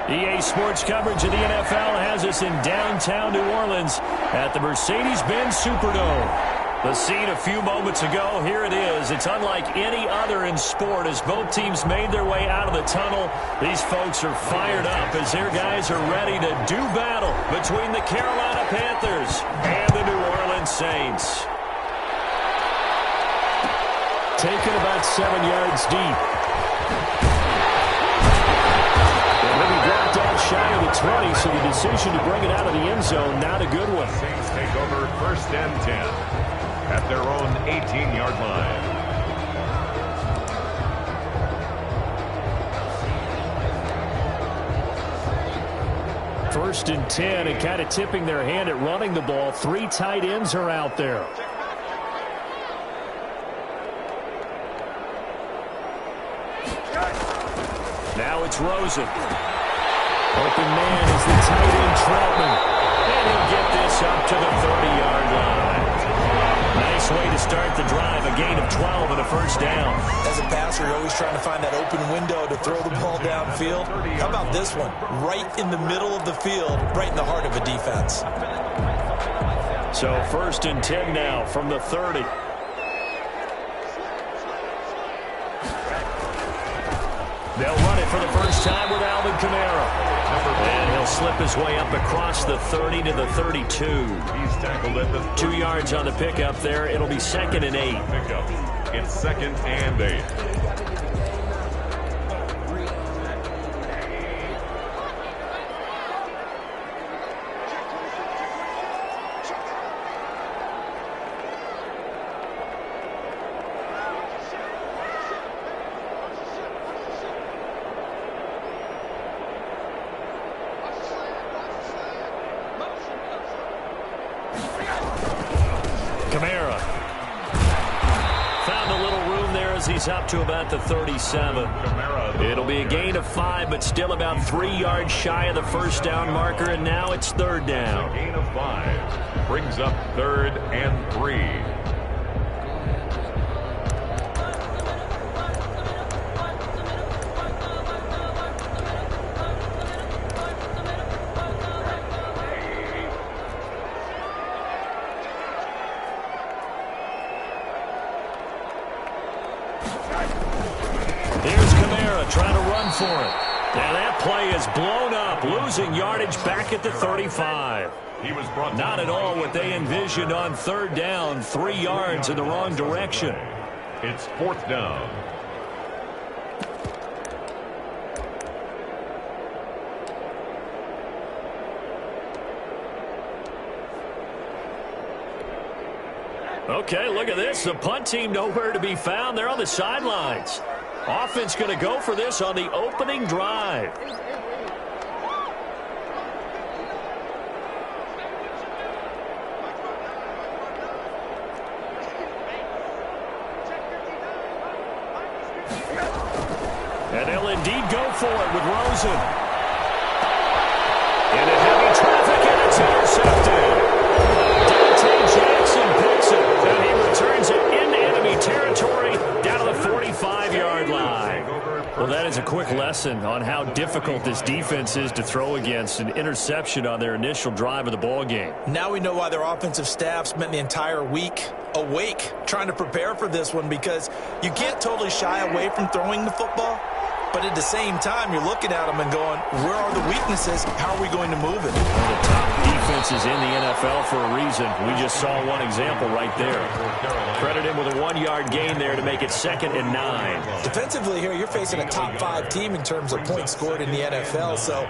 EA Sports coverage of the NFL has us in downtown New Orleans at the Mercedes-Benz Superdome. The scene a few moments ago, here it is. It's unlike any other in sport as both teams made their way out of the tunnel. These folks are fired up as their guys are ready to do battle between the Carolina Panthers and the New Orleans Saints. Taken about 7 yards deep. Brought down shy of the 20, so the decision to bring it out of the end zone, not a good one. Saints take over 1st and 10 at their own 18-yard line. 1st and 10, and kind of tipping their hand at running the ball. 3 tight ends are out there. Now it's Rosen. Open man is the tight end Troutman. And he'll get this up to the 30-yard line. Nice way to start the drive. A gain of 12 and a 1st down. As a passer, you're always trying to find that open window to throw the ball downfield. How about this one? Right in the middle of the field, right in the heart of a defense. So 1st and 10 now from the 30. They'll run it for the first time with Alvin Kamara. And he'll slip his way up across the 30 to the 32. He's tackled at the 2 yards on the pickup there. It'll be 2nd and 8. Pickup. It's 2nd and 8. Kamara found a little room there as he's up to about the 37. It'll be a gain of 5, but still about 3 yards shy of the 1st down marker, and now it's 3rd down. Gain of 5 brings up 3rd and 3. Here's Kamara trying to run for it. And that play is blown up, losing yardage back at the 35. Not at all what they envisioned on 3rd down, 3 yards in the wrong direction. It's 4th down. Okay, look at this. The punt team nowhere to be found. They're on the sidelines. Offense going to go for this on the opening drive. And they'll indeed go for it with Rosen. In a heavy traffic, and it's intercepted. Jackson picks it, and he returns it into enemy territory down to the 45-yard line. Well, that is a quick lesson on how difficult this defense is to throw against. An interception on their initial drive of the ball game. Now we know why their offensive staff spent the entire week awake trying to prepare for this one, because you can't totally shy away from throwing the football. But at the same time, you're looking at them and going, where are the weaknesses? How are we going to move it? One of the top defenses in the NFL for a reason. We just saw one example right there. Credit him with a 1-yard gain there to make it 2nd and 9. Defensively here, you're facing a top 5 team in terms of points scored in the NFL. So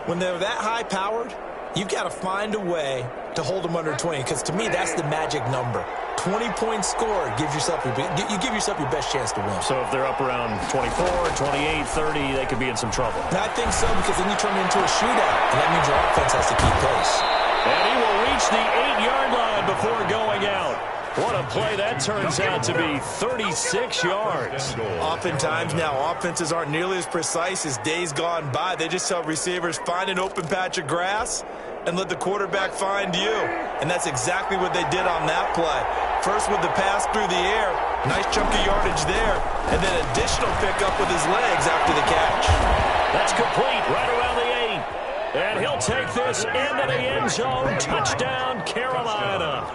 when they're that high-powered, you've got to find a way to hold them under 20, because to me, that's the magic number. 20 points scored gives yourself you give yourself your best chance to win. So if they're up around 24, 28, 30, they could be in some trouble. And I think so, because then you turn it into a shootout, and that means your offense has to keep pace. And he will reach the 8-yard line before going out. What a play that turns out to be, 36 yards. Oftentimes now, offenses aren't nearly as precise as days gone by. They just tell receivers, find an open patch of grass and let the quarterback find you. And that's exactly what they did on that play. First with the pass through the air, nice chunk of yardage there, and then additional pickup with his legs after the catch. That's complete right around the 8. And he'll take this into the end zone. Touchdown, Carolina.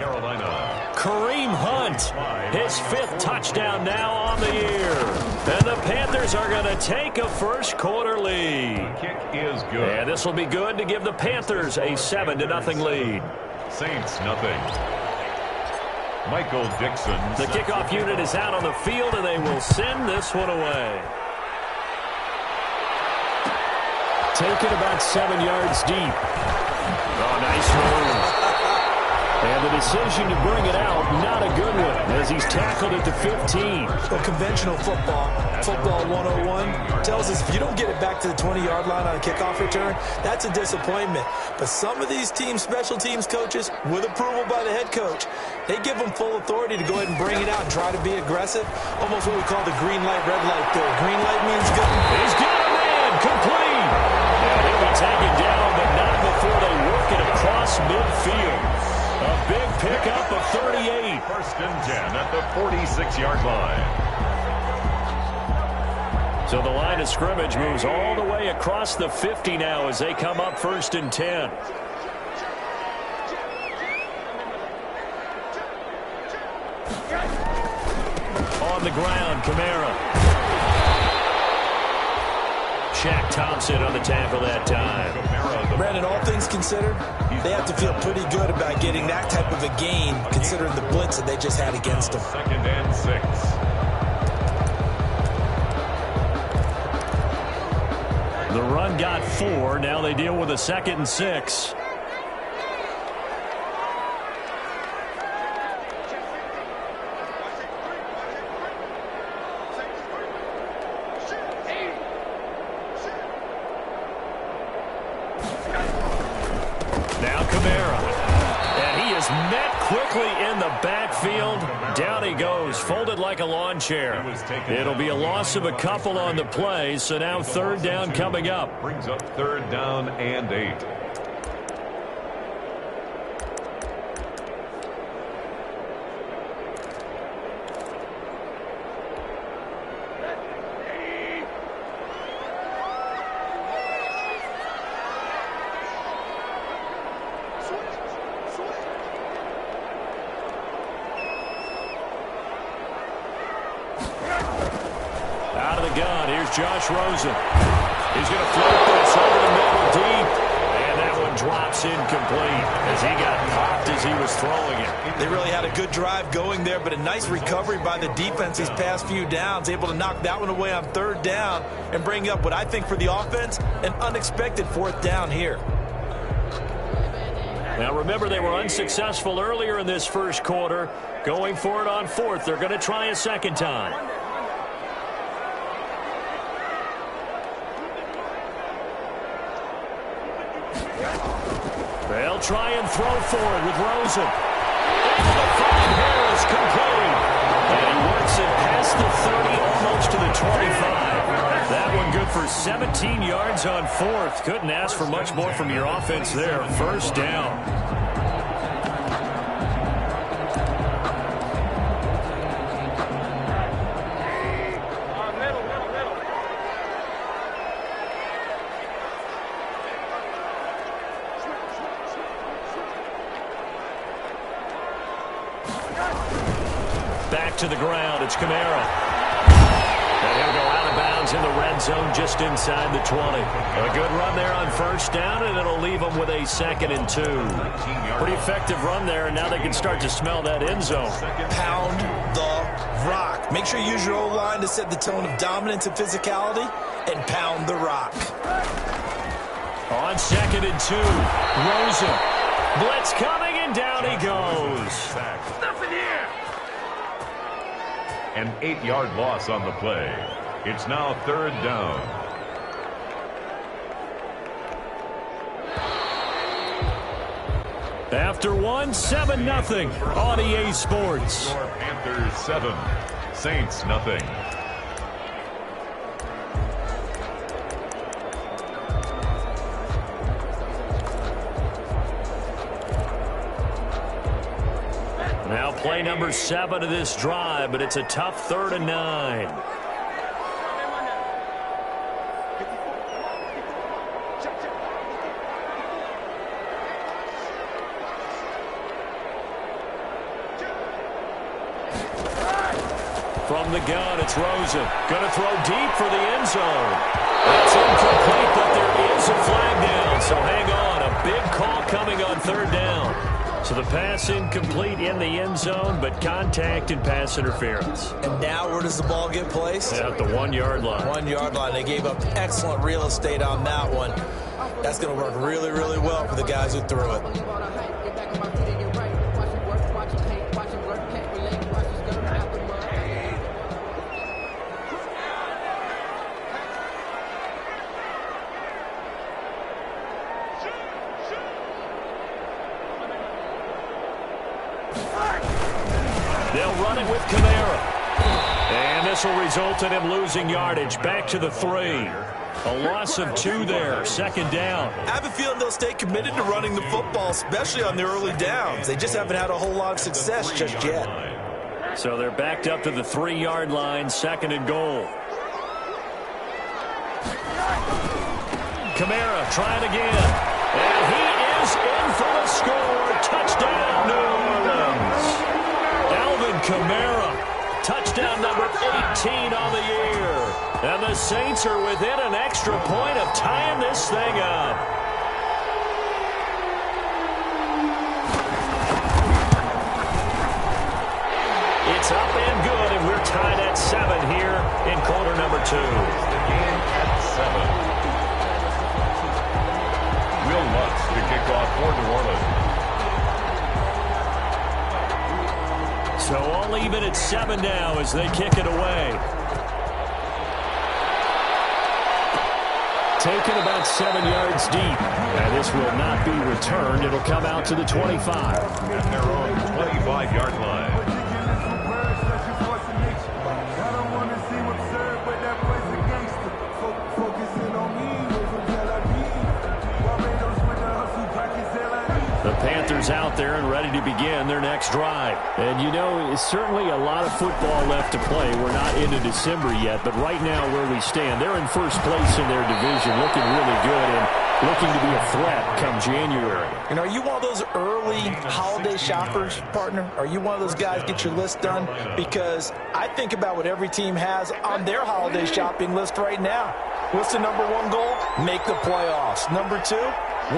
Kareem Hunt, his 5th touchdown now on the year. And the Panthers are going to take a first quarter lead. The kick is good. And this will be good to give the Panthers a 7-0 lead. Saints nothing. Michael Dixon. The kickoff unit is out on the field, and they will send this one away. Taken about 7 yards deep. Oh, nice move. And the decision to bring it out, not a good one, as he's tackled at the 15. Well, conventional football 101, tells us if you don't get it back to the 20-yard line on a kickoff return, that's a disappointment. But some of these special teams coaches, with approval by the head coach, they give them full authority to go ahead and bring it out and try to be aggressive. Almost what we call the green light, red light there. Green light means go. He's got a man, complete. And he'll be taken down, but not before they work it across midfield. A big pickup of 38. 1st and 10 at the 46-yard line. So the line of scrimmage moves all the way across the 50 now as they come up 1st and 10. On the ground, Kamara. Shaq Thompson on the tackle that time. Brandon, all things considered, they have to feel pretty good about getting that type of a gain, considering the blitz that they just had against them. 2nd and 6. The run got 4. Now they deal with a 2nd and 6. Down he goes, folded like a lawn chair. It'll be a loss of a couple on the play, so now 3rd down coming up. Brings up 3rd down and 8. Josh Rosen. He's going to float this over the middle deep. And that one drops incomplete as he got popped as he was throwing it. They really had a good drive going there, but a nice recovery by the defense these past few downs, able to knock that one away on 3rd down and bring up what I think for the offense, an unexpected 4th down here. Now remember, they were unsuccessful earlier in this first quarter. Going for it on 4th. They're going to try a 2nd time. They'll try and throw for it with Rosen. Into the 5 here is complete. And he works it past the 30, almost to the 25. That one good for 17 yards on 4th. Couldn't ask for much more from your offense there. 1st down. Back to the ground, it's Kamara. And he'll go out of bounds in the red zone just inside the 20. A good run there on 1st down, and it'll leave them with a 2nd and 2. Pretty effective run there, and now they can start to smell that end zone. Pound the rock. Make sure you use your O-line to set the tone of dominance and physicality, and pound the rock. On 2nd and 2, Rosen. Blitz coming, and down he goes. Nothing here. An 8-yard loss on the play. It's now 3rd down. After one, 7-0 on EA Sports. Panthers 7, Saints nothing. Now play number 7 of this drive, but it's a tough 3rd and 9. From the gun, it's Rosen. Going to throw deep for the end zone. That's incomplete, but there is a flag down. So hang on. A big call coming on third down. So the pass incomplete in the end zone, but contact and pass interference. And now where does the ball get placed? At the 1-yard line. 1-yard line. They gave up excellent real estate on that one. That's going to work really, really well for the guys who threw it. They'll run it with Kamara. And this will result in him losing yardage. Back to the 3. A loss of 2 there. Second down. I have a feeling they'll stay committed to running the football, especially on the early downs. They just haven't had a whole lot of success just yet. So they're backed up to the 3-yard line. Second and goal. Kamara trying again. And he is in for the score. Touchdown, New Orleans. Alvin Kamara, touchdown number 18 on the year. And the Saints are within an extra point of tying this thing up. It's up and good, and we're tied at 7 here in quarter number 2. The game at 7. Will Lutz to kick off for New Orleans. So all even at 7 now as they kick it away. Taken about 7 yards deep. And this will not be returned. It'll come out to the 25. At their own 25-yard line. The Panthers out there and ready to begin their next drive. And, you know, it's certainly a lot of football left to play. We're not into December yet, but right now where we stand, they're in first place in their division, looking really good and looking to be a threat come January. And are you one of those early holiday shoppers, partner? Are you one of those guys get your list done? Because I think about what every team has on their holiday shopping list right now. What's the number 1 goal? Make the playoffs. Number 2,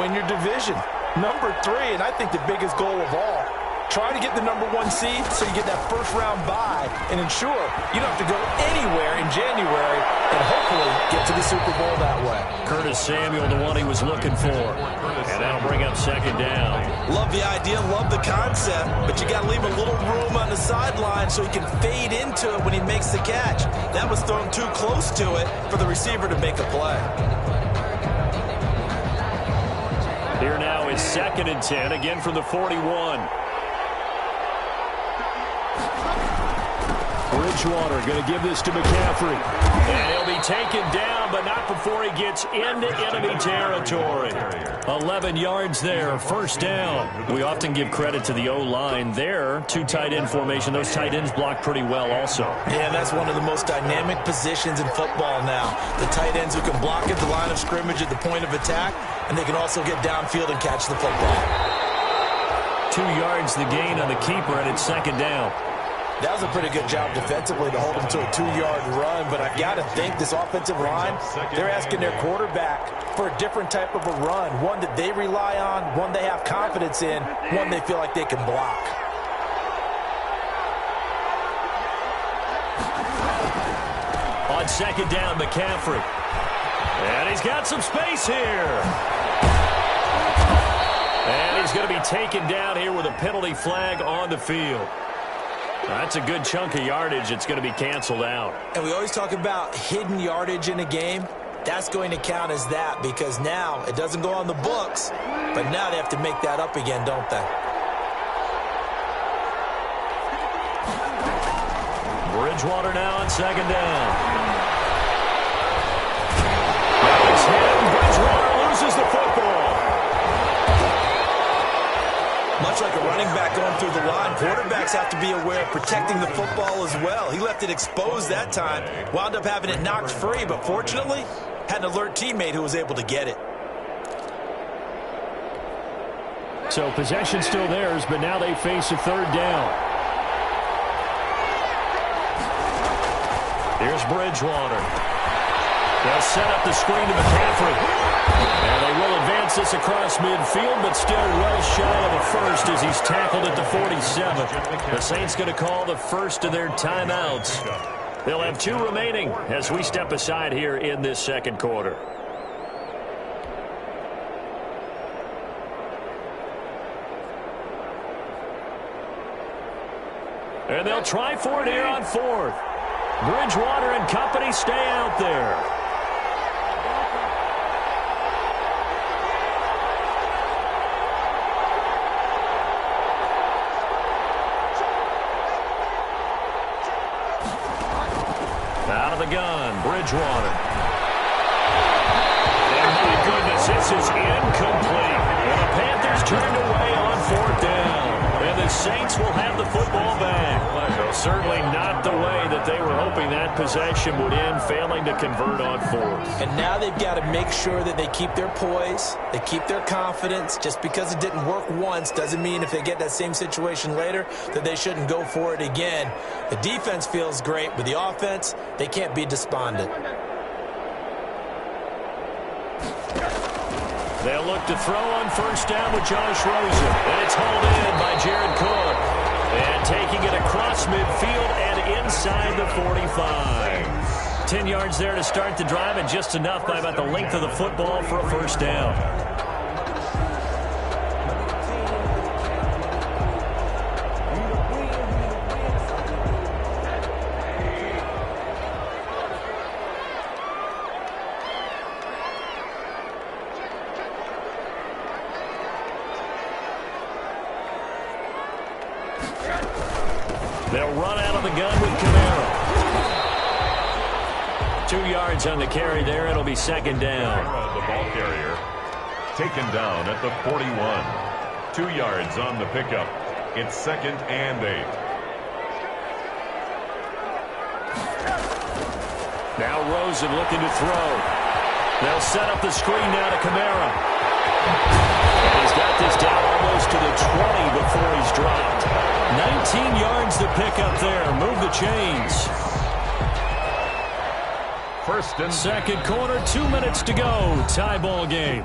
win your division. Number 3, and I think the biggest goal of all, try to get the number 1 seed so you get that first-round bye and ensure you don't have to go anywhere in January and hopefully get to the Super Bowl that way. Curtis Samuel, the one he was looking for. And that'll bring up second down. Love the idea, love the concept, but you got to leave a little room on the sideline so he can fade into it when he makes the catch. That was thrown too close to it for the receiver to make a play. Here now is 2nd and 10, again from the 41. Bridgewater going to give this to McCaffrey. And he'll be taken down, but not before he gets into enemy territory. 11 yards there, first down. We often give credit to the O-line there. 2 tight end formation. Those tight ends block pretty well also. Yeah, that's one of the most dynamic positions in football now. The tight ends who can block at the line of scrimmage at the point of attack, and they can also get downfield and catch the football. 2 yards the gain on the keeper, and it's second down. That was a pretty good job defensively to hold him to a 2-yard run, but I've got to think this offensive line, they're asking their quarterback for a different type of a run, one that they rely on, one they have confidence in, one they feel like they can block. On second down, McCaffrey. And he's got some space here. And he's going to be taken down here with a penalty flag on the field. That's a good chunk of yardage. It's going to be canceled out. And we always talk about hidden yardage in a game. That's going to count as that because now it doesn't go on the books, but now they have to make that up again, don't they? Bridgewater now on second down. He's hit. Bridgewater loses the football. Much like a running back going through the line, quarterbacks have to be aware of protecting the football as well. He left it exposed that time, wound up having it knocked free, but fortunately, had an alert teammate who was able to get it. So possession still theirs, but now they face a third down. Here's Bridgewater. They'll set up the screen to McCaffrey. And they will advance this across midfield, but still well shy of a first as he's tackled at the 47. The Saints going to call the first of their timeouts. They'll have 2 remaining as we step aside here in this second quarter. And they'll try for it here on 4th. Bridgewater and company stay out there. Out of the gun, Bridgewater. And my goodness, this is incomplete. And the Panthers turned away on 4th down. And the Saints will have the football back. Well, certainly not the way that they were hoping that possession would end, failing to convert on 4th. And now they've got to make sure that they keep their poise, they keep their confidence. Just because it didn't work once doesn't mean if they get that same situation later that they shouldn't go for it again. The defense feels great, but the offense, they can't be despondent. They'll look to throw on 1st down with Josh Rosen. And it's hauled in by Jared Cook. And taking it across midfield and inside the 45. 10 yards there to start the drive, and just enough by about the length of the football for a 1st down. They'll run out of the gun with Kamara. 2 yards on the carry there. It'll be 2nd down. The ball carrier taken down at the 41. 2 yards on the pickup. It's 2nd and 8. Now Rosen looking to throw. They'll set up the screen now to Kamara. And he's got this down almost to the 20 before he's dropped. 19 yards to pick up there. Move the chains. 1st and second quarter, 2 minutes to go. Tie ball game.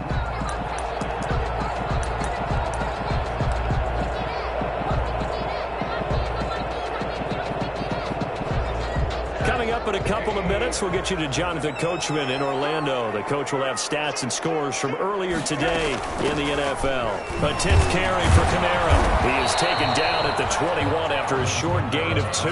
Coming up in a couple of minutes, we'll get you to Jonathan Coachman in Orlando. The coach will have stats and scores from earlier today in the NFL. A 10th carry for Kamara. He is taken down at the 21 after a short gain of 2.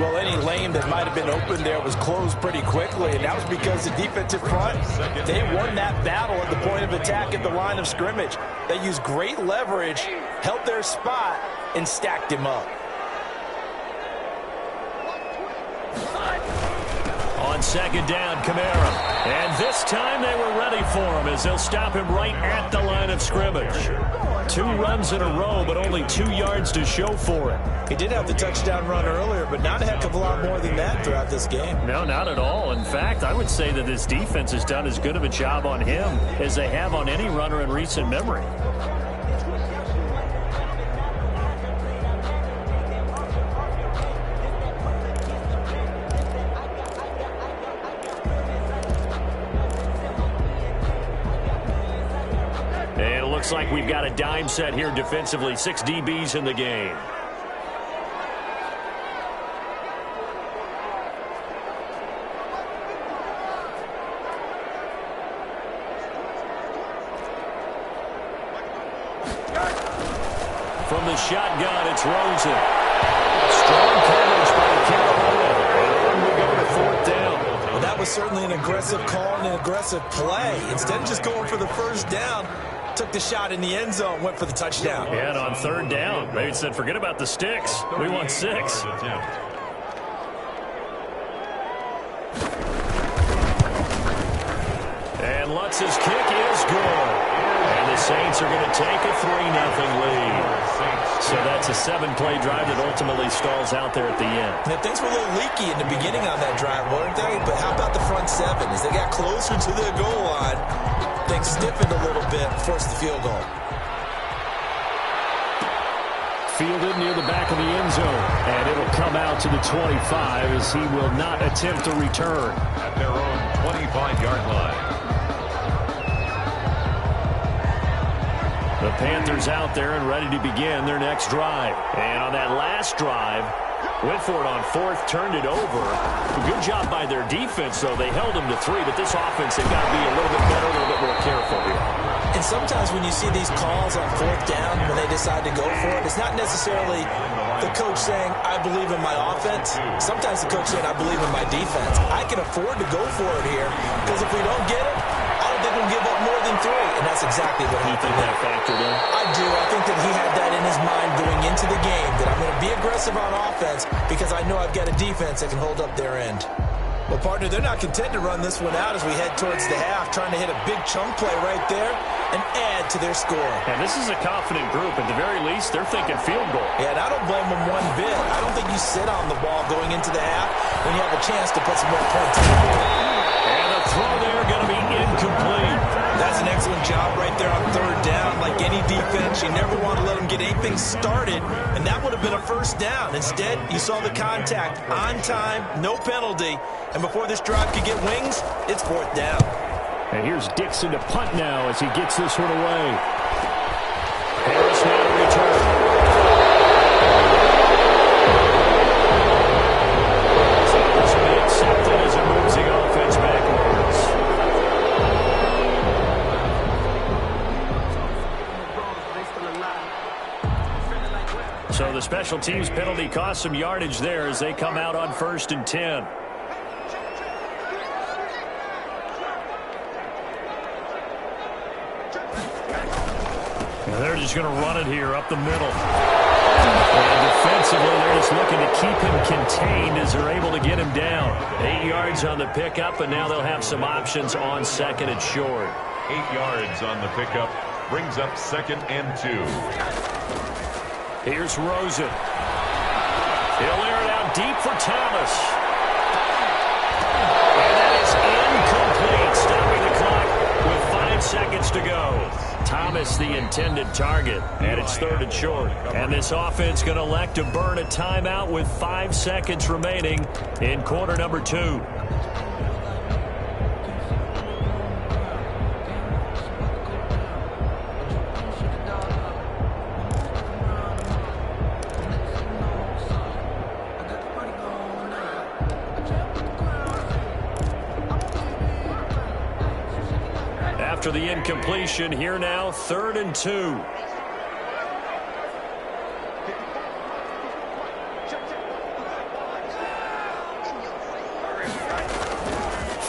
Well, any lane that might have been open there was closed pretty quickly, and that was because the defensive front, they won that battle at the point of attack at the line of scrimmage. They used great leverage, held their spot, and stacked him up. On 2nd down, Kamara. And this time they were ready for him as they'll stop him right at the line of scrimmage. 2 runs in a row, but only 2 yards to show for it. He did have the touchdown run earlier, but not a heck of a lot more than that throughout this game. No, not at all. In fact, I would say that this defense has done as good of a job on him as they have on any runner in recent memory. Looks like we've got a dime set here defensively. 6 DBs in the game. From the shotgun, it's Rosen. Strong coverage by Carolina. And we go to 4th down. Well, that was certainly an aggressive call and an aggressive play. Instead of just going for the 1st down, took the shot in the end zone, went for the touchdown. Yeah, and on 3rd down, they said, forget about the sticks. We want 6. And Lutz's kick is good. And the Saints are going to take a 3-0 lead. So that's a 7-play drive that ultimately stalls out there at the end. Now, things were a little leaky in the beginning on that drive, weren't they? But how about the front 7? As they got closer to the goal line, things stiffened a little bit, forced the field goal. fielded near the back of the end zone. And it'll come out to the 25 as he will not attempt to return. At their own 25-yard line. The Panthers out there and ready to begin their next drive. And on that last drive, went for it on fourth, turned it over. A good job by their defense, though. They held them to 3, but this offense, they've got to be a little bit better, a little bit more careful here. And sometimes when you see these calls on fourth down, when they decide to go for it, it's not necessarily the coach saying, I believe in my offense. Sometimes the coach saying, I believe in my defense. I can afford to go for it here, because if we don't get it, I don't think we'll give up more than 3. And that's exactly what happened. You think that factored in? I do. I think that he had that in his mind going into the game, that I'm going to be aggressive on offense because I know I've got a defense that can hold up their end. Well, partner, they're not content to run this one out as we head towards the half, trying to hit a big chunk play right there and add to their score. And this is a confident group. At the very least, they're thinking field goal. Yeah, and I don't blame them one bit. I don't think you sit on the ball going into the half when you have a chance to put some more points in the board. And the throw there going to be incomplete. That's an excellent job right there on third down. Like any defense, you never want to let them get anything started, and that would have been a first down. Instead, you saw the contact on time, no penalty, and before this drive could get wings, it's fourth down. And here's Dixon to punt now as he gets this one away. Harris now to return. So this will be accepted as it moves the offense backwards. So the special teams penalty cost some yardage there as they come out on 1st and 10. They're just going to run it here up the middle. And defensively, they're just looking to keep him contained as they're able to get him down. 8 yards on the pickup, and now they'll have some options on 2nd and short. 8 yards on the pickup brings up 2nd and 2. Here's Rosen. He'll air it out deep for Thomas. And that is incomplete, stopping the clock with 5 seconds to go. Thomas the intended target, and it's 3rd and short. And this offense going to elect to burn a timeout with 5 seconds remaining in quarter number 2. After the incompletion, here now, 3rd and 2.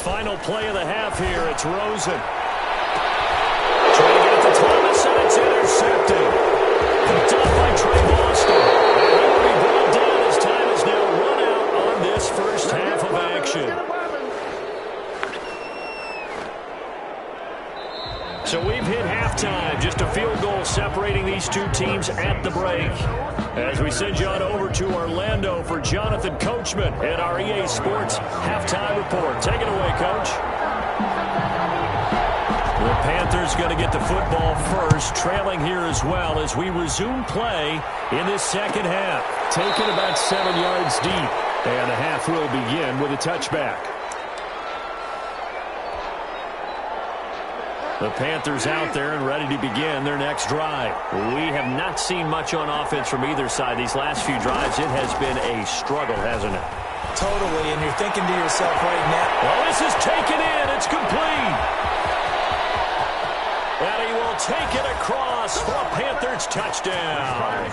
Final play of the half here, it's Rosen. Trying to get it to Thomas, and it's intercepted. Picked up by Trey Boston. And he will be brought down as time is now run out on this first half of action. So we've hit halftime, just a field goal separating these two teams at the break. As we send you on over to Orlando for Jonathan Coachman at our EA Sports Halftime Report. Take it away, Coach. The Panthers going to get the football first, trailing here as well as we resume play in this second half. Taken about 7 yards deep, and the half will begin with a touchback. The Panthers out there and ready to begin their next drive. We have not seen much on offense from either side. These last few drives, it has been a struggle, hasn't it? Totally, and you're thinking to yourself right now, well, this is taken in. It's complete. And he will take it across for a Panthers touchdown.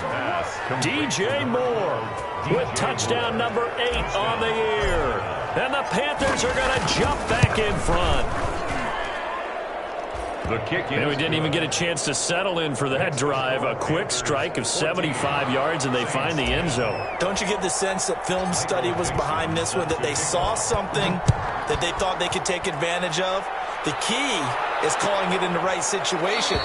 DJ Moore with touchdown number 8 on the year. And the Panthers are going to jump back in front. And we didn't even get a chance to settle in for that drive. A quick strike of 75 yards, and they find the end zone. Don't you get the sense that film study was behind this one, that they saw something that they thought they could take advantage of? The key is calling it in the right situation.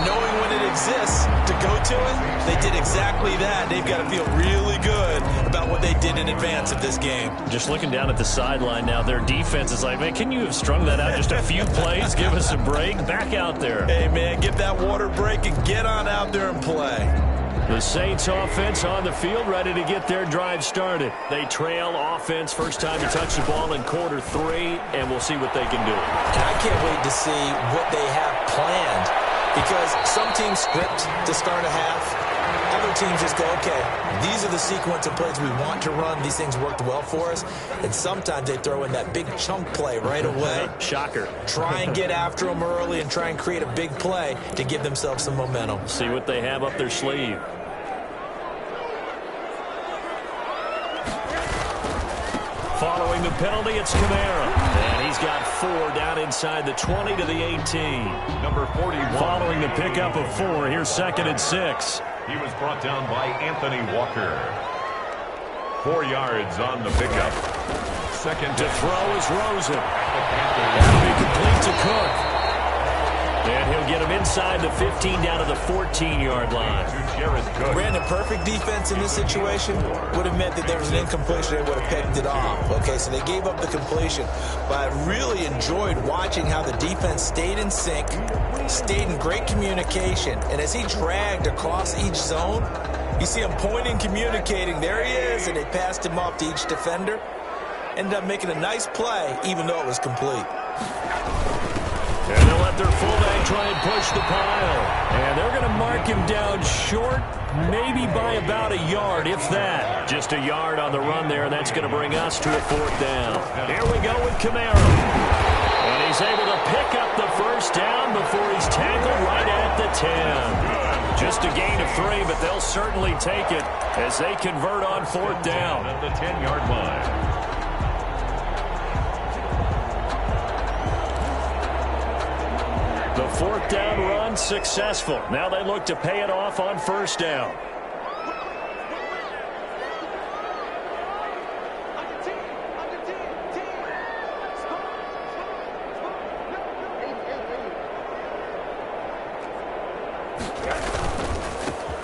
Knowing when it exists to go to it, they did exactly that. They've got to feel really good about what they did in advance of this game. Just looking down at the sideline now, their defense is like, man, can you have strung that out just a few plays? Give us a break. Back out there. Hey, man, get that water break and get on out there and play. The Saints offense on the field, ready to get their drive started. They trail offense, first time to touch the ball in quarter 3, and we'll see what they can do. And I can't wait to see what they have planned, because some teams script to start a half. Other teams just go, okay, these are the sequence of plays we want to run. These things worked well for us. And sometimes they throw in that big chunk play right away. Shocker. Try and get after them early and try and create a big play to give themselves some momentum. See what they have up their sleeve. Following the penalty, it's Kamara. And he's got 4 down inside the 20 to the 18. Number 41. Following the pickup of 4, here's 2nd and 6. He was brought down by Anthony Walker. 4 yards on the pickup. Second to throw is Rosen. That'll be complete to Cook. And he'll get him inside the 15 down to the 14-yard line. Brandon, perfect defense in this situation would have meant that there was an incompletion. They would have picked it off. Okay, so they gave up the completion. But I really enjoyed watching how the defense stayed in sync, stayed in great communication. And as he dragged across each zone, you see him pointing, communicating. There he is, and they passed him off to each defender. Ended up making a nice play, even though it was complete. And they'll let their fullback try and push the pile. And they're going to mark him down short, maybe by about a yard, if that. Just a yard on the run there, and that's going to bring us to a 4th down. Here we go with Kamara. And he's able to pick up the first down before he's tackled right at the 10. Just a gain of 3, but they'll certainly take it as they convert on 4th down. At the 10-yard line. The 4th down run successful. Now they look to pay it off on 1st down.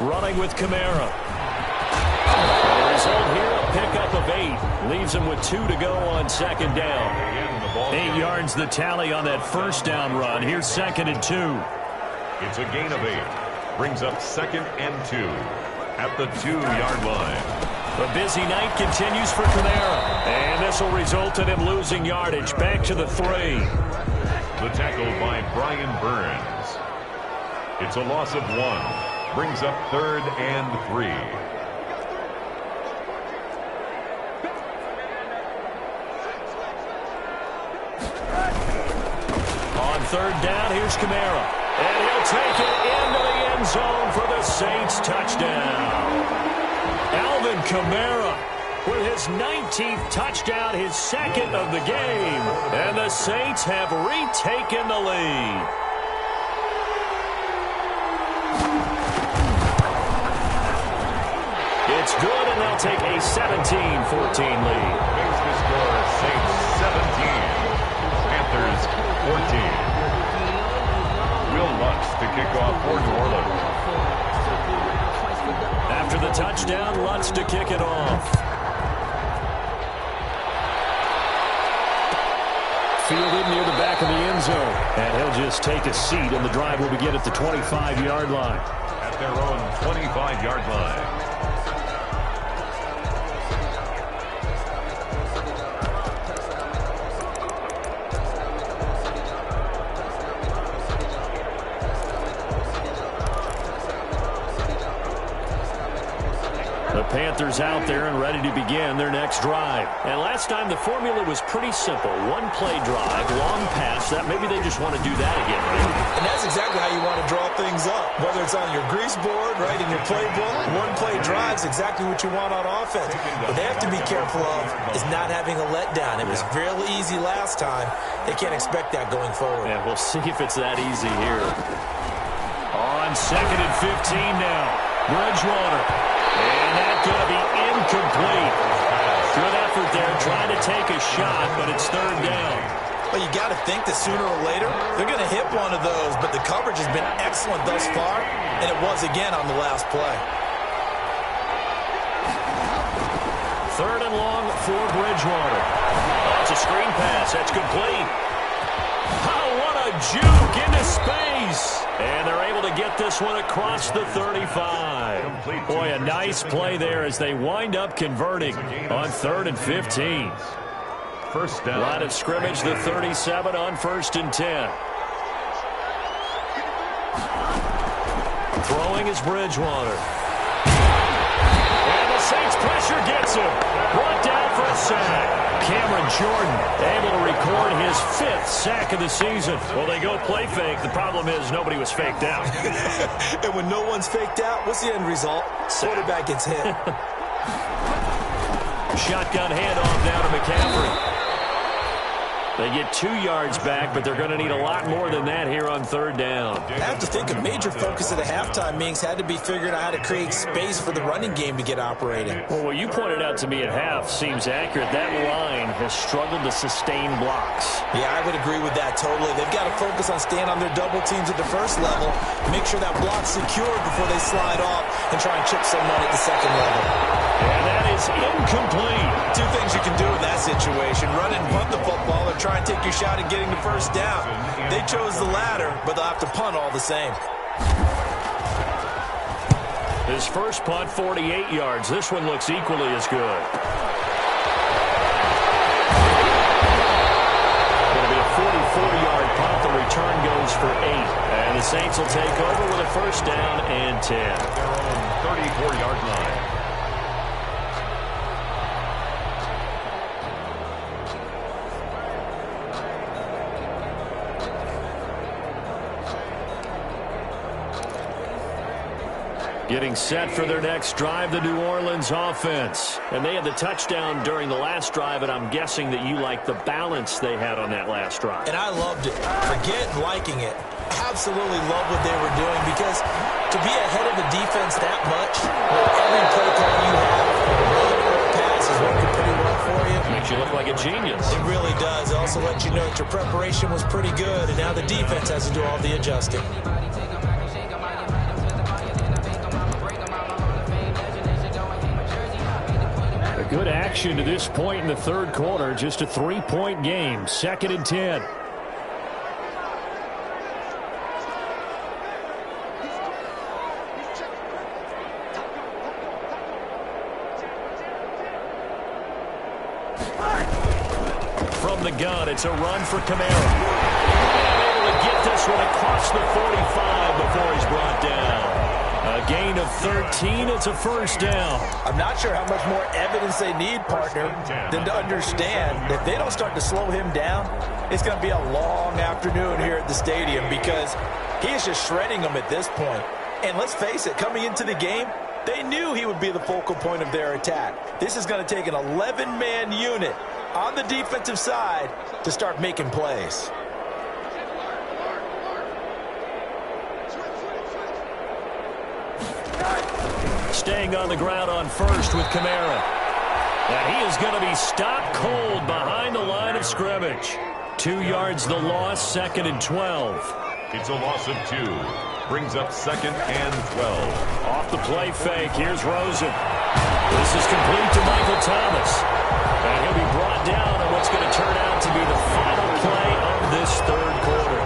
Running with Kamara. The result here, a pickup of 8. Leaves him with 2 to go on 2nd down. 8 yards the tally on that 1st down run. Here's 2nd and 2. It's a gain of 8. Brings up 2nd and 2 at the 2-yard line. The busy night continues for Kamara. And this will result in him losing yardage. Back to the 3. The tackle by Brian Burns. It's a loss of 1. Brings up 3rd and 3. On 3rd down, here's Kamara. And he'll take it into the end zone for the Saints touchdown. Alvin Kamara with his 19th touchdown, his 2nd of the game. And the Saints have retaken the lead. It's good, and they'll take a 17-14 lead. Makes the score Saints 17. Panthers 14. Will Lutz to kick off for New Orleans. After the touchdown, Lutz to kick it off. Fielded near the back of the end zone. And he'll just take a seat, and the drive will begin at the 25-yard line. At their own 25-yard line. The Panthers out there and ready to begin their next drive. And last time the formula was pretty simple. 1-play drive, long pass. That maybe they just want to do that again. And that's exactly how you want to draw things up. Whether it's on your grease board, right, in your playbook, 1-play drive is exactly what you want on offense. What they have to be careful of is not having a letdown. It was really easy last time. They can't expect that going forward. And we'll see if it's that easy here. On 2nd and 15 now. Bridgewater. And that's going to be incomplete. Good effort there trying to take a shot, but it's 3rd down. Well, you got to think that sooner or later they're going to hit one of those, but the coverage has been excellent thus far, and it was again on the last play. 3rd and long for Bridgewater. That's a screen pass. That's complete. Oh, what a juke into space. And they're able to get this this one across the 35. Boy, a nice play there as they wind up converting on 3rd and 15. First down. Line of scrimmage, the 37 on 1st and 10. Throwing is Bridgewater. And the Saints pressure gets him. Brought down for a sack. Cameron Jordan able to record his 5th sack of the season. Well, they go play fake. The problem is nobody was faked out. And when no one's faked out, what's the end result? Quarterback gets hit. Shotgun handoff now to McCaffrey. They get 2 yards back, but they're going to need a lot more than that here on 3rd down. I have to think a major focus of the halftime meetings had to be figuring out how to create space for the running game to get operating. Well, what you pointed out to me at half seems accurate. That line has struggled to sustain blocks. Yeah, I would agree with that totally. They've got to focus on staying on their double teams at the first level, make sure that block's secured before they slide off and try and chip someone at the second level. And that is incomplete. 2 things you can do in that situation: run and punt the football, or try and take your shot at getting the first down. They chose the latter, but they'll have to punt all the same. His first punt, 48 yards. This one looks equally as good. Going to be a 44-yard punt. The return goes for 8. And the Saints will take over with a first down and 10. Their own 34-yard line. Getting set for their next drive, the New Orleans offense. And they had the touchdown during the last drive, and I'm guessing that you like the balance they had on that last drive. And I loved it. Forget liking it. Absolutely love what they were doing, because to be ahead of the defense that much, where every play call you have, run or pass, is working pretty well for you. Makes you look like a genius. It really does. It also lets you know that your preparation was pretty good, and now the defense has to do all the adjusting. Good action to this point in the 3rd quarter. Just a 3-point game. 2nd and 10. From the gun, it's a run for Kamara. And able to get this one across the 45 before he's brought down. A gain of 13. It's a first down. I'm not sure how much more evidence they need, partner, than to understand that if they don't start to slow him down, it's going to be a long afternoon here at the stadium, because he is just shredding them at this point. And let's face it, coming into the game, they knew he would be the focal point of their attack. This is going to take an 11-man unit on the defensive side to start making plays. Staying on the ground on first with Kamara. And he is going to be stopped cold behind the line of scrimmage. 2 yards the loss, 2nd and 12. It's a loss of 2. Brings up 2nd and 12. Off the play fake, here's Rosen. This is complete to Michael Thomas. And he'll be brought down on what's going to turn out to be the final play of this 3rd quarter.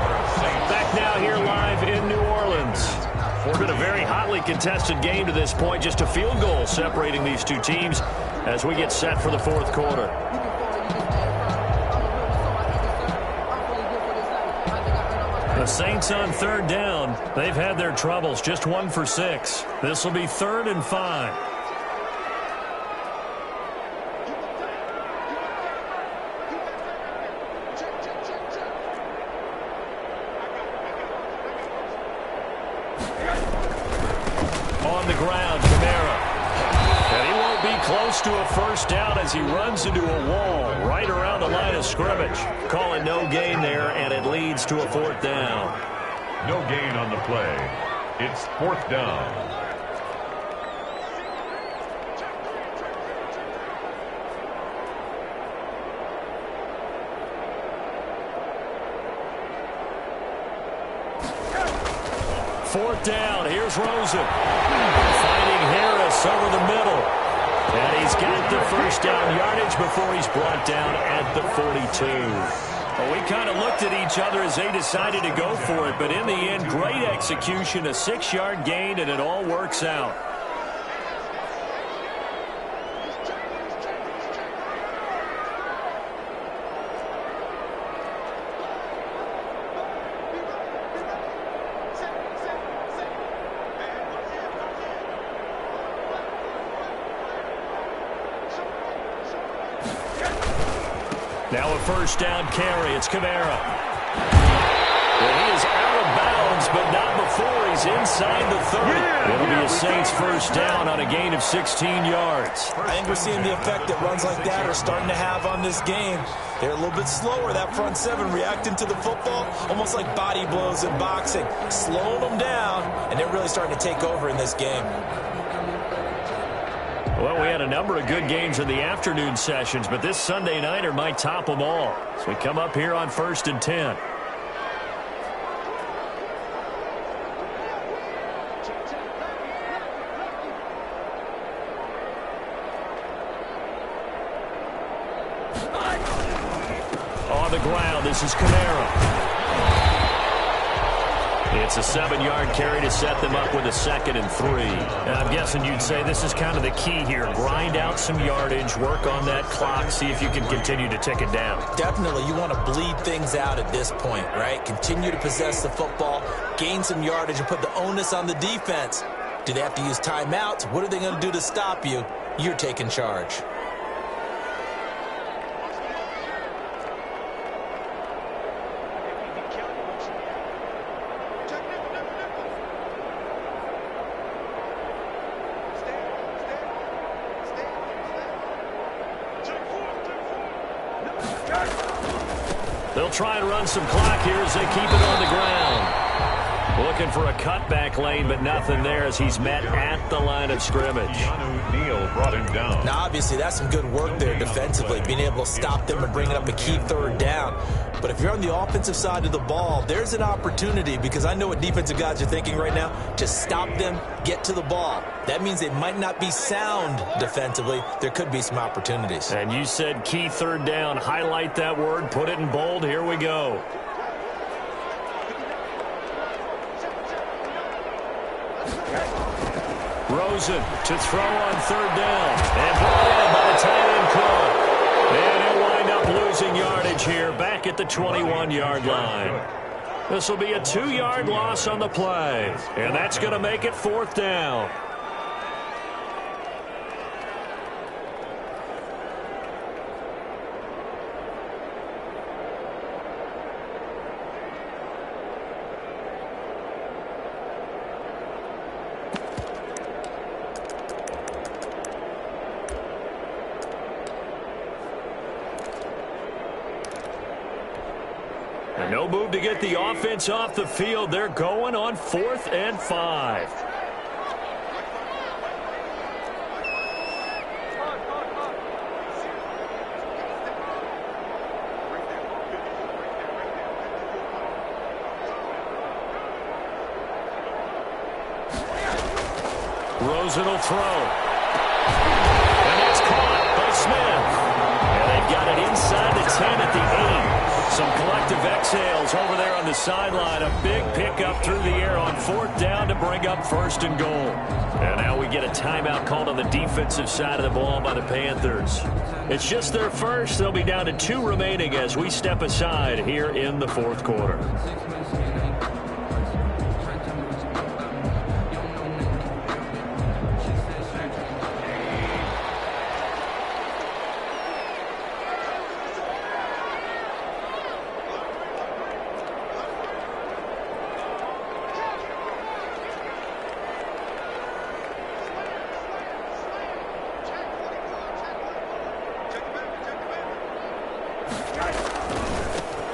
Back now here live in New Orleans. It's been a very hotly contested game to this point. Just a field goal separating these 2 teams as we get set for the 4th quarter. The Saints on 3rd down. They've had their troubles. Just 1 for 6. This will be 3rd and 5. On the ground, Kamara. And he won't be close to a first down as he runs into a wall right around the line of scrimmage. Calling no gain there, and it leads to a 4th down. No gain on the play. It's 4th down. Fourth down. Here's Rosen. Finding Harris over the middle. And he's got the first down yardage before he's brought down at the 42. Well, we kind of looked at each other as they decided to go for it, but in the end, great execution, a 6-yard gain, and it all works out. Now a first down carry. It's Kamara. Well, he is out of bounds, but not before he's inside the 30. It'll be a Saints first down on a gain of 16 yards. I think we're seeing the effect that runs like that are starting to have on this game. They're a little bit slower, that front seven, reacting to the football, almost like body blows in boxing, slowing them down, and they're really starting to take over in this game. Well, we had a number of good games in the afternoon sessions, but this Sunday nighter might top them all. So we come up here on 1st and 10. On the ground, this is Kamara. It's a 7-yard carry to set them up with a 2nd and 3. I'm guessing you'd say this is kind of the key here. Grind out some yardage, work on that clock, see if you can continue to tick it down. Definitely. You want to bleed things out at this point, right? Continue to possess the football, gain some yardage, and put the onus on the defense. Do they have to use timeouts? What are they going to do to stop you? You're taking charge. They'll try and run some clock here as they keep it on the ground. Looking for a cutback lane, but nothing there as he's met at the line of scrimmage. Neal brought him down. Now, obviously, that's some good work there defensively, being able to stop them and bring it up a key 3rd down. But if you're on the offensive side of the ball, there's an opportunity, because I know what defensive guys are thinking right now, to stop them, get to the ball. That means they might not be sound defensively. There could be some opportunities. And you said key 3rd down. Highlight that word, put it in bold. Here we go. Rosen to throw on 3rd down. And brought in by the tight end Cook. And he'll wind up losing yardage here back at the 21-yard line. This will be a 2-yard loss on the play. And that's going to make it 4th down. No move to get the offense off the field. They're going on 4th and 5. Rosen will throw. And that's caught by Smith. And they've got it inside the 10 at the 8. Some collective exhales over there on the sideline. A big pickup through the air on 4th down to bring up 1st and goal. And now we get a timeout called on the defensive side of the ball by the Panthers. It's just their first. They'll be down to 2 remaining as we step aside here in the 4th quarter.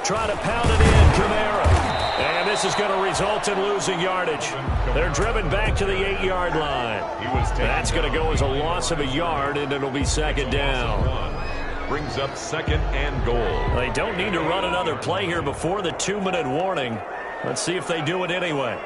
Trying to pound it in, Kamara. And this is going to result in losing yardage. They're driven back to the 8-yard line. That's going to go as a loss of a yard, and it'll be 2nd down. Brings up 2nd and goal. They don't need to run another play here before the 2-minute warning. Let's see if they do it anyway.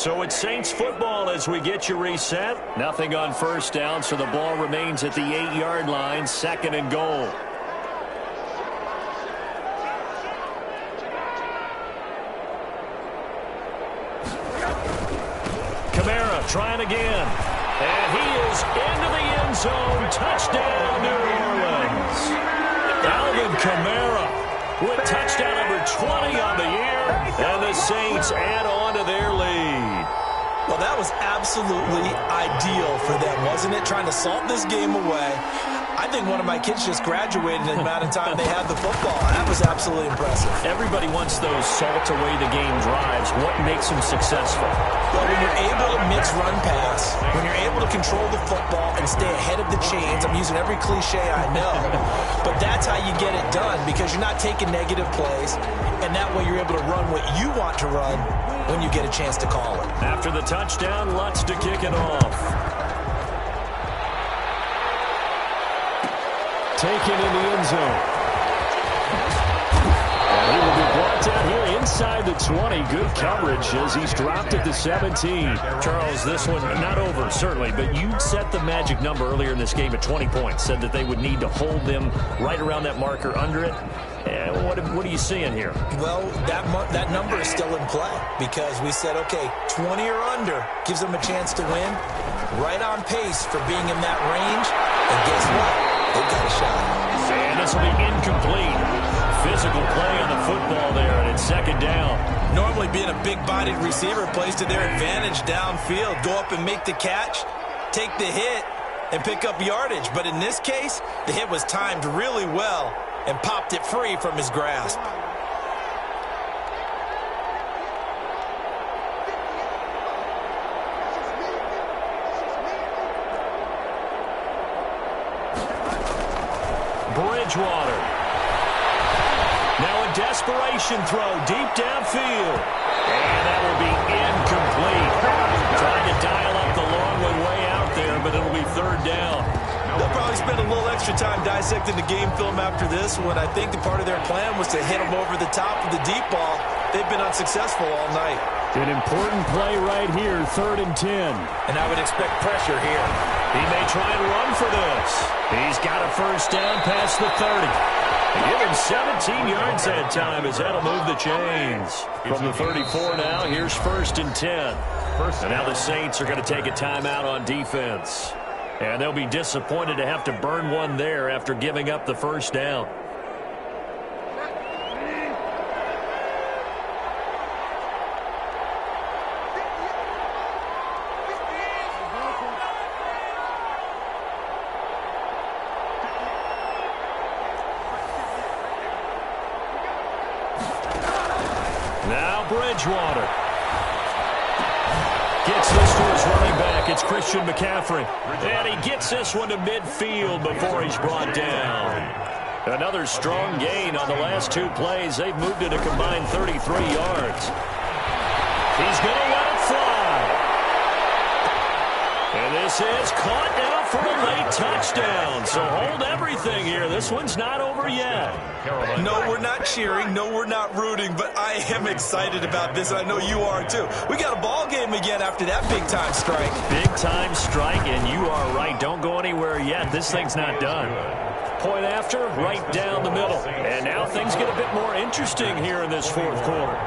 So it's Saints football as we get you reset. Nothing on first down, so the ball remains at the 8-yard line, 2nd and goal. Kamara trying again. And he is into the end zone. Touchdown, New Orleans. Alvin Kamara with touchdown number 20 on the year. And the Saints add on to their lead. Well, that was absolutely ideal for them, wasn't it? Trying to salt this game away. I think one of my kids just graduated in the amount of time they had the football. That was absolutely impressive. Everybody wants those salt-away-the-game drives. What makes them successful? Well, when you're able to mix run-pass, when you're able to control the football and stay ahead of the chains, I'm using every cliche I know, but that's how you get it done because you're not taking negative plays, and that way you're able to run what you want to run when you get a chance to call it. After the touchdown, Lutz to kick it off. Taken in the end zone. And he will be brought down here inside the 20. Good coverage as he's dropped at the 17. Charles, this one not over, certainly, but you set the magic number earlier in this game at 20 points. Said that they would need to hold them right around that marker under it. And what are you seeing here? Well, that number is still in play because we said, okay, 20 or under gives them a chance to win. Right on pace for being in that range. And guess what? They've got a shot. And this will be incomplete. Physical play on the football there, and it's 2nd down. Normally being a big-bodied receiver plays to their advantage downfield. Go up and make the catch, take the hit, and pick up yardage. But in this case, the hit was timed really well and popped it free from his grasp. Bridgewater. Now a desperation throw deep downfield. And that will be incomplete. Trying to dial up the long way out there, but it'll be 3rd down. They'll probably spend a little extra time dissecting the game film after this one. I think the part of their plan was to hit them over the top of the deep ball. They've been unsuccessful all night. An important play right here, 3rd and 10. And I would expect pressure here. He may try and run for this. He's got a 1st down past the 30. Give him 17 yards that time as that'll move the chains. From the 34 now, here's 1st and 10. And now the Saints are going to take a timeout on defense. And they'll be disappointed to have to burn one there after giving up the 1st down. Now Bridgewater gets this to his running back. It's Christian McCaffrey. And he gets this one to midfield before he's brought down. Another strong gain on the last 2 plays. They've moved it a combined 33 yards. He's going to let it fly. And this is caught now for a late touchdown. So hold everything here. This one's not over yet. No, we're not cheering. No, we're not rooting. But I am excited about this. I know you are, too. We got a ball game again after that big-time strike. Big-time strike, and you are right. Don't go anywhere yet. This thing's not done. Point after, right down the middle. And now things get a bit more interesting here in this 4th quarter.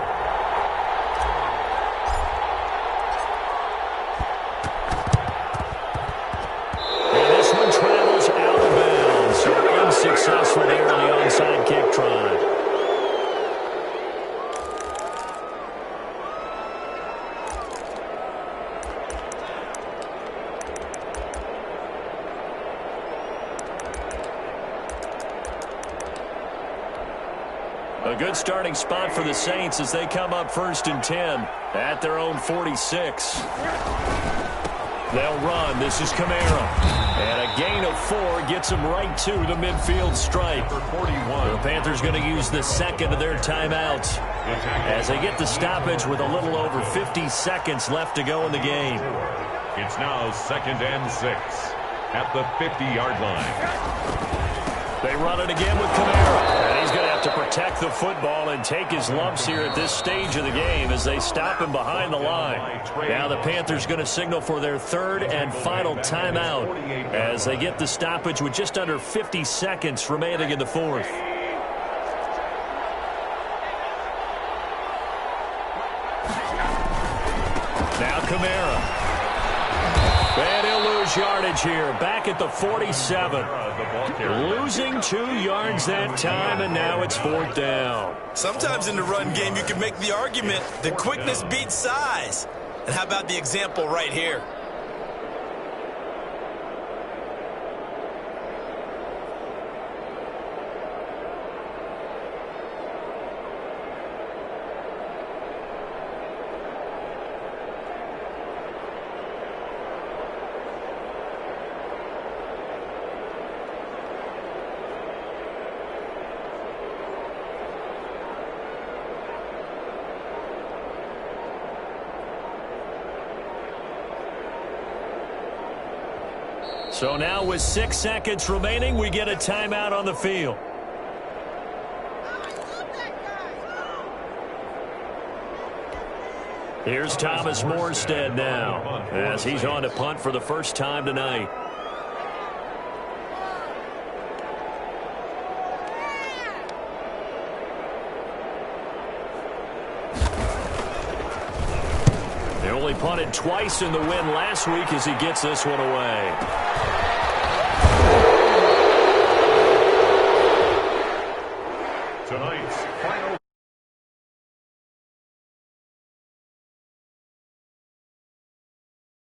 And this one travels out of bounds. So unsuccessful there on the onside kick try. A good starting spot for the Saints as they come up 1st and 10 at their own 46. They'll run. This is Kamara. And a gain of 4 gets them right to the midfield stripe. For 41. The Panthers going to use the 2nd of their timeouts as they get the stoppage with a little over 50 seconds left to go in the game. It's now 2nd and 6 at the 50-yard line. They run it again with Kamara. And he's going to have have to protect the football and take his lumps here at this stage of the game as they stop him behind the line. Now the Panthers going to signal for their third and final timeout as they get the stoppage with just under 50 seconds remaining in the fourth. Now Kamara. And he'll lose yardage here. Back at the 47. Losing 2 yards that time, and now it's 4th down. Sometimes in the run game, you can make the argument that quickness beats size. And how about the example right here? So now with 6 seconds remaining, we get a timeout on the field. Here's Thomas Morstead now as he's on to punt for the first time tonight. They only punted twice in the win last week as he gets this one away. Tonight's